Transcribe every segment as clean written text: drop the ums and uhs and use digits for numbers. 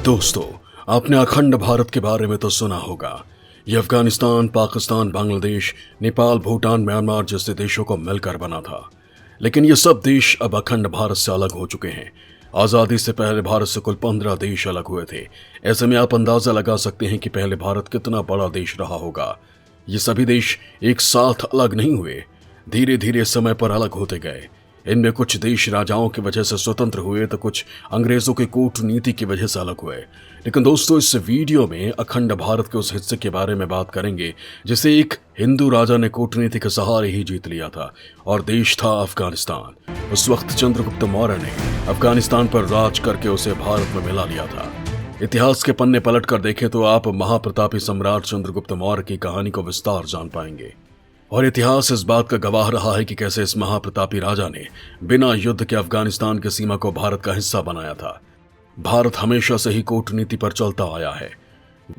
दोस्तों, आपने अखंड भारत के बारे में तो सुना होगा। ये अफगानिस्तान, पाकिस्तान, बांग्लादेश, नेपाल, भूटान, म्यांमार जैसे देशों को मिलकर बना था। लेकिन ये सब देश अब अखंड भारत से अलग हो चुके हैं। आज़ादी से पहले भारत से कुल 15 देश अलग हुए थे। ऐसे में आप अंदाजा लगा सकते हैं कि पहले भारत कितना बड़ा देश रहा होगा। ये सभी देश एक साथ अलग नहीं हुए, धीरे धीरे समय पर अलग होते गए। इनमें कुछ देश राजाओं की वजह से स्वतंत्र हुए तो कुछ अंग्रेजों की कूटनीति की वजह से अलग हुए। लेकिन दोस्तों, इस वीडियो में अखंड भारत के उस हिस्से के बारे में बात करेंगे जिसे एक हिंदू राजा ने कूटनीति के सहारे ही जीत लिया था, और देश था अफगानिस्तान। उस वक्त चंद्रगुप्त मौर्य ने अफगानिस्तान पर राज करके उसे भारत में मिला लिया था। इतिहास के पन्ने पलट कर देखें तो आप महाप्रतापी सम्राट चंद्रगुप्त मौर्य की कहानी को विस्तार जान पाएंगे। और इतिहास इस बात का गवाह रहा है कि कैसे इस महाप्रतापी राजा ने बिना युद्ध के अफगानिस्तान की सीमा को भारत का हिस्सा बनाया था। भारत हमेशा से ही कूटनीति पर चलता आया है।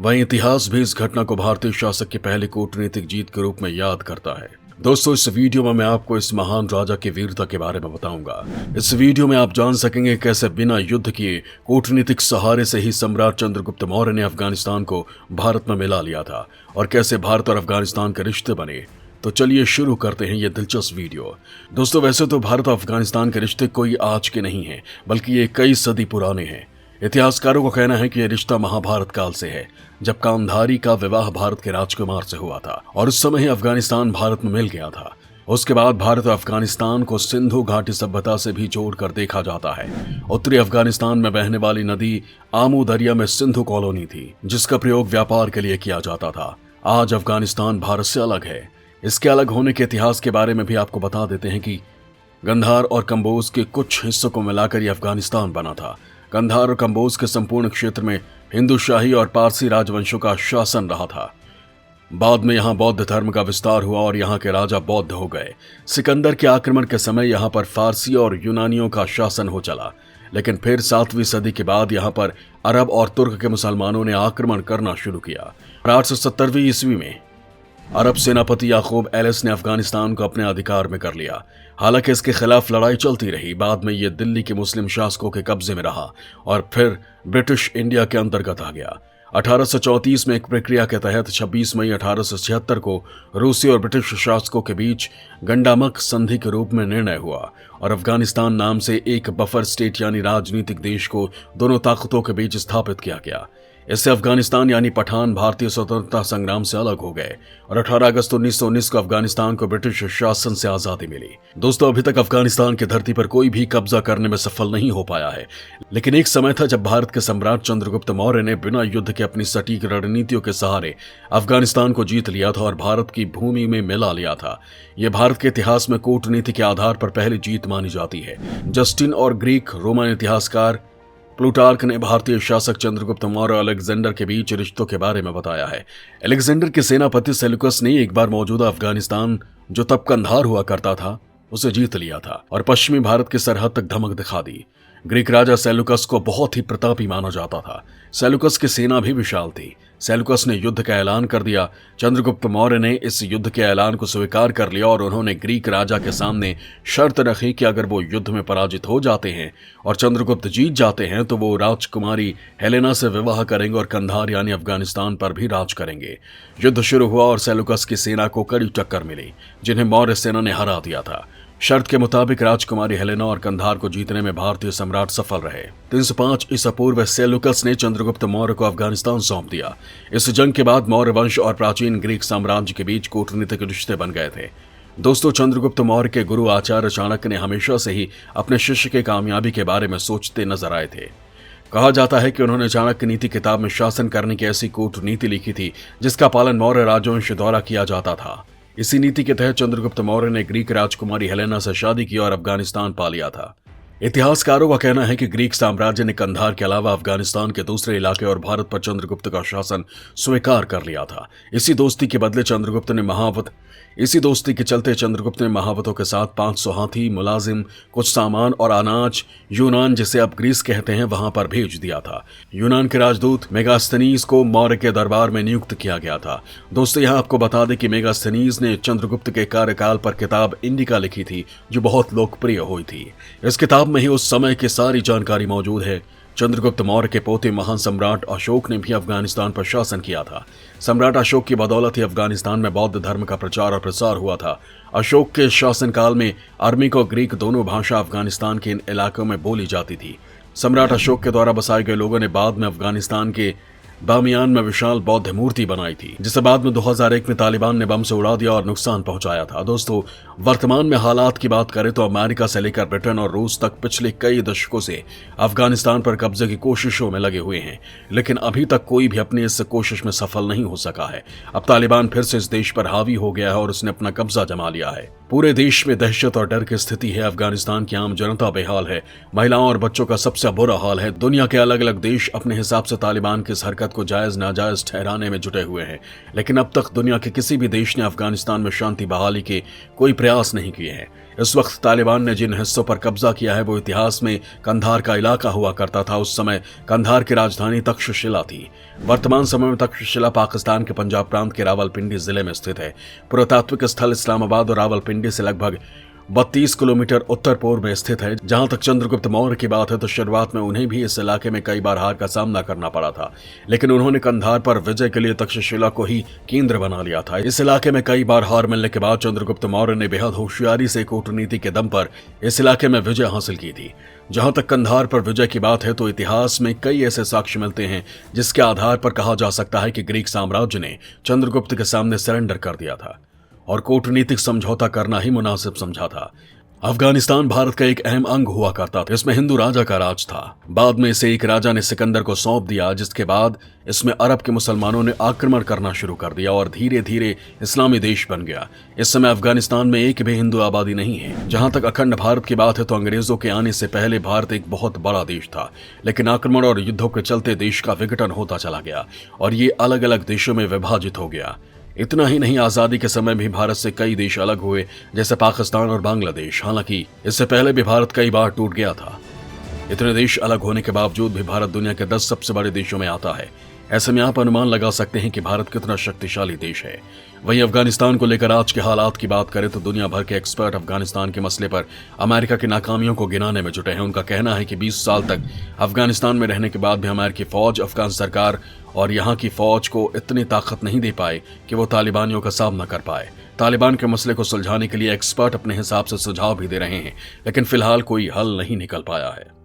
वहीं इतिहास भी इस घटना को भारतीय शासक की पहली कूटनीतिक जीत के रूप में याद करता है। दोस्तों, इस वीडियो में मैं आपको इस महान राजा की वीरता के बारे में बताऊंगा। इस वीडियो में आप जान सकेंगे कैसे बिना युद्ध किए कूटनीतिक सहारे से ही सम्राट चंद्रगुप्त मौर्य ने अफगानिस्तान को भारत में मिला लिया था, और कैसे भारत और अफगानिस्तान के रिश्ते बने। तो चलिए शुरू करते हैं ये दिलचस्प वीडियो। दोस्तों, वैसे तो भारत और अफगानिस्तान के रिश्ते कोई आज के नहीं हैं, बल्कि ये कई सदी पुराने हैं। इतिहासकारों का कहना है कि यह रिश्ता महाभारत काल से है, जब कामधारी का विवाह भारत के राजकुमार से हुआ था, और उस समय ही अफगानिस्तान भारत में मिल गया था। उसके बाद भारत और अफगानिस्तान को सिंधु घाटी सभ्यता से भी जोड़कर देखा जाता है। उत्तरी अफगानिस्तान में बहने वाली नदी आमू दरिया में सिंधु कॉलोनी थी, जिसका प्रयोग व्यापार के लिए किया जाता था। आज अफगानिस्तान भारत से अलग है। इसके अलग होने के इतिहास के बारे में भी आपको बता देते हैं कि गंधार और कंबोज के कुछ हिस्सों को मिलाकर यह अफगानिस्तान बना था। गंधार और कंबोज के संपूर्ण क्षेत्र में हिंदू शाही और पारसी राजवंशों का शासन रहा था। बाद में यहाँ बौद्ध धर्म का विस्तार हुआ और यहाँ के राजा बौद्ध हो गए। सिकंदर के आक्रमण के समय यहाँ पर फारसी और यूनानियों का शासन हो चला। लेकिन फिर 7वीं सदी के बाद यहाँ पर अरब और तुर्क के मुसलमानों ने आक्रमण करना शुरू किया। 870वीं ईस्वी में अरब सेनापति याकूब एलिस ने अफगानिस्तान को अपने अधिकार में कर लिया। हालांकि इसके खिलाफ लड़ाई चलती रही। बाद में यह दिल्ली के मुस्लिम शासकों के कब्जे में रहा और फिर ब्रिटिश इंडिया के अंतर्गत आ गया। 1834 में एक प्रक्रिया के तहत 26 मई 1876 को रूसी और ब्रिटिश शासकों के बीच गंडामक संधि के रूप में निर्णय हुआ, और अफगानिस्तान नाम से एक बफर स्टेट यानी राजनीतिक देश को दोनों ताकतों के बीच स्थापित किया गया। इससे अफगानिस्तान यानी पठान भारतीय स्वतंत्रता संग्राम से अलग हो गए, और 18 अगस्त 1919 को अफगानिस्तान को ब्रिटिश शासन से आजादी मिली। दोस्तों, अभी तक अफगानिस्तान की धरती पर कोई भी कब्जा करने में सफल नहीं हो पाया है। लेकिन एक समय था जब भारत के सम्राट चंद्रगुप्त मौर्य ने बिना युद्ध के अपनी सटीक रणनीतियों के सहारे अफगानिस्तान को जीत लिया था और भारत की भूमि में मिला लिया था। यह भारत के इतिहास में कूटनीति के आधार पर पहली जीत मानी जाती है। जस्टिन और ग्रीक रोमन इतिहासकार प्लूटार्क ने भारतीय शासक चंद्रगुप्त मौर्य और अलेक्जेंडर के बीच रिश्तों के बारे में बताया है। अलेक्जेंडर के सेनापति सेल्यूकस ने एक बार मौजूदा अफगानिस्तान, जो तब कंधार हुआ करता था, उसे जीत लिया था और पश्चिमी भारत की सरहद तक धमक दिखा दी। ग्रीक राजा सेल्यूकस को बहुत ही प्रतापी माना जाता था। सेल्यूकस की सेना भी विशाल थी। सेल्यूकस ने युद्ध का ऐलान कर दिया। चंद्रगुप्त मौर्य ने इस युद्ध के ऐलान को स्वीकार कर लिया और उन्होंने ग्रीक राजा के सामने शर्त रखी कि अगर वो युद्ध में पराजित हो जाते हैं और चंद्रगुप्त जीत जाते हैं तो वो राजकुमारी हेलेना से विवाह करेंगे और कंधार यानी अफगानिस्तान पर भी राज करेंगे। युद्ध शुरू हुआ और सेल्यूकस की सेना को कड़ी टक्कर मिली, जिन्हें मौर्य सेना ने हरा दिया था। शर्त के मुताबिक राजकुमारी हेलेना और कंधार को जीतने में भारतीय सम्राट सफल रहे। 305 ईसा पूर्व सेल्यूकस ने चंद्रगुप्त मौर्य को अफगानिस्तान सौंप दिया। इस जंग के बाद मौर्य वंश और प्राचीन ग्रीक साम्राज्य के बीच कूटनीतिक रिश्ते बन गए थे। दोस्तों, चंद्रगुप्त मौर्य के गुरु आचार्य चाणक्य ने हमेशा से ही अपने शिष्य के कामयाबी के बारे में सोचते नजर आए थे। कहा जाता है कि उन्होंने चाणक्य नीति किताब में शासन करने की ऐसी कूटनीति लिखी थी जिसका पालन मौर्य राजवंश द्वारा किया जाता था। इसी नीति के तहत चंद्रगुप्त मौर्य ने ग्रीक राजकुमारी हेलेना से शादी की और अफगानिस्तान पा लिया था। इतिहासकारों का कहना है कि ग्रीक साम्राज्य ने कंधार के अलावा अफगानिस्तान के दूसरे इलाके और भारत पर चंद्रगुप्त का शासन स्वीकार कर लिया था। इसी दोस्ती के चलते चंद्रगुप्त ने महावतों के साथ 500 हाथी, मुलाजिम, कुछ सामान और अनाज यूनान, जिसे अब ग्रीस कहते हैं, वहां पर भेज दिया था। यूनान के राजदूत मेगास्थनीज को मौर्य के दरबार में नियुक्त किया गया था। दोस्तों, यहाँ आपको बता दें कि मेगास्थनीज ने चंद्रगुप्त के कार्यकाल पर किताब इंडिका लिखी थी, जो बहुत लोकप्रिय हुई थी। इस किताब में ही उस समय की सारी जानकारी मौजूद है। चंद्रगुप्त मौर्य के पोते महान सम्राट अशोक ने भी अफगानिस्तान पर शासन किया था। सम्राट अशोक की बदौलत ही अफगानिस्तान में बौद्ध धर्म का प्रचार और प्रसार हुआ था। अशोक के शासनकाल में अरमिक और ग्रीक दोनों भाषा अफगानिस्तान के इन इलाकों में बोली जाती थी। सम्राट अशोक के द्वारा बसाए गए लोगों ने बाद में अफगानिस्तान के बामियान में विशाल बौद्ध मूर्ति बनाई थी, जिसे बाद में 2001 में तालिबान ने बम से उड़ा दिया और नुकसान पहुंचाया था। दोस्तों, वर्तमान में हालात की बात करें तो अमेरिका से लेकर ब्रिटेन और रूस तक पिछले कई दशकों से अफगानिस्तान पर कब्जे की कोशिशों में लगे हुए हैं, लेकिन अभी तक कोई भी अपनी इस कोशिश में सफल नहीं हो सका है। अब तालिबान फिर से इस देश पर हावी हो गया है और उसने अपना कब्जा जमा लिया है। पूरे देश में दहशत और डर की स्थिति है। अफगानिस्तान की आम जनता बेहाल है। महिलाओं और बच्चों का सबसे बुरा हाल है। दुनिया के अलग अलग देश अपने हिसाब से तालिबान की इस हरकत को जायज नाजायज ठहराने में जुटे हुए हैं, लेकिन अब तक दुनिया के किसी भी देश ने अफगानिस्तान में शांति बहाली के कोई प्रयास नहीं किए हैं। इस वक्त तालिबान ने जिन हिस्सों पर कब्जा किया है वो इतिहास में कंधार का इलाका हुआ करता था। उस समय कंधार की राजधानी तक्षशिला थी। वर्तमान समय में तक्षशिला पाकिस्तान के पंजाब प्रांत के रावलपिंडी जिले में स्थित है। पुरातात्विक स्थल इस्लामाबाद और रावलपिंडी से लगभग 32 किलोमीटर उत्तर पूर्व में स्थित है। जहां तक चंद्रगुप्त मौर्य की बात है तो शुरुआत में उन्हें भी इस इलाके में कई बार हार का सामना करना पड़ा था, लेकिन उन्होंने कंधार पर विजय के लिए तक्षशिला को ही केंद्र बना लिया था। इस इलाके में कई बार हार मिलने के बाद चंद्रगुप्त मौर्य ने बेहद होशियारी से कूटनीति के दम पर इस इलाके में विजय हासिल की थी। जहां तक कंधार पर विजय की बात है तो इतिहास में कई ऐसे साक्ष्य मिलते हैं जिसके आधार पर कहा जा सकता है कि ग्रीक साम्राज्य ने चंद्रगुप्त के सामने सरेंडर कर दिया था और कूटनीतिक समझौता करना ही मुनासिब समझा था। अफगानिस्तान भारत का एक अहम अंग हुआ करता था। इसमें हिंदू राजा का राज था। बाद में इसे एक राजा ने सिकंदर को सौंप दिया, जिसके बाद इसमें अरब के मुसलमानों ने आक्रमण करना शुरू कर दिया और धीरे धीरे इस्लामी देश बन गया। इस समय अफगानिस्तान में एक भी हिंदू आबादी नहीं है। जहां तक अखंड भारत की बात है तो अंग्रेजों के आने से पहले भारत एक बहुत बड़ा देश था, लेकिन आक्रमण और युद्धों के चलते देश का विघटन होता चला गया और ये अलग अलग देशों में विभाजित हो गया। इतना ही नहीं, आजादी के समय भी भारत से कई देश अलग हुए, जैसे पाकिस्तान और बांग्लादेश। हालांकि इससे पहले भी भारत कई बार टूट गया था। इतने देश अलग होने के बावजूद भी भारत दुनिया के 10 सबसे बड़े देशों में आता है। ऐसे में आप अनुमान लगा सकते हैं कि भारत कितना शक्तिशाली देश है। वहीं अफगानिस्तान को लेकर आज के हालात की बात करें तो दुनिया भर के एक्सपर्ट अफगानिस्तान के मसले पर अमेरिका की नाकामियों को गिनाने में जुटे हैं। उनका कहना है कि 20 साल तक अफगानिस्तान में रहने के बाद भी अमेरिकी फौज, अफगान सरकार और यहाँ की फौज को इतनी ताकत नहीं दे पाए कि वो तालिबानियों का सामना कर पाए। तालिबान के मसले को सुलझाने के लिए एक्सपर्ट अपने हिसाब से सुझाव भी दे रहे हैं, लेकिन फिलहाल कोई हल नहीं निकल पाया है।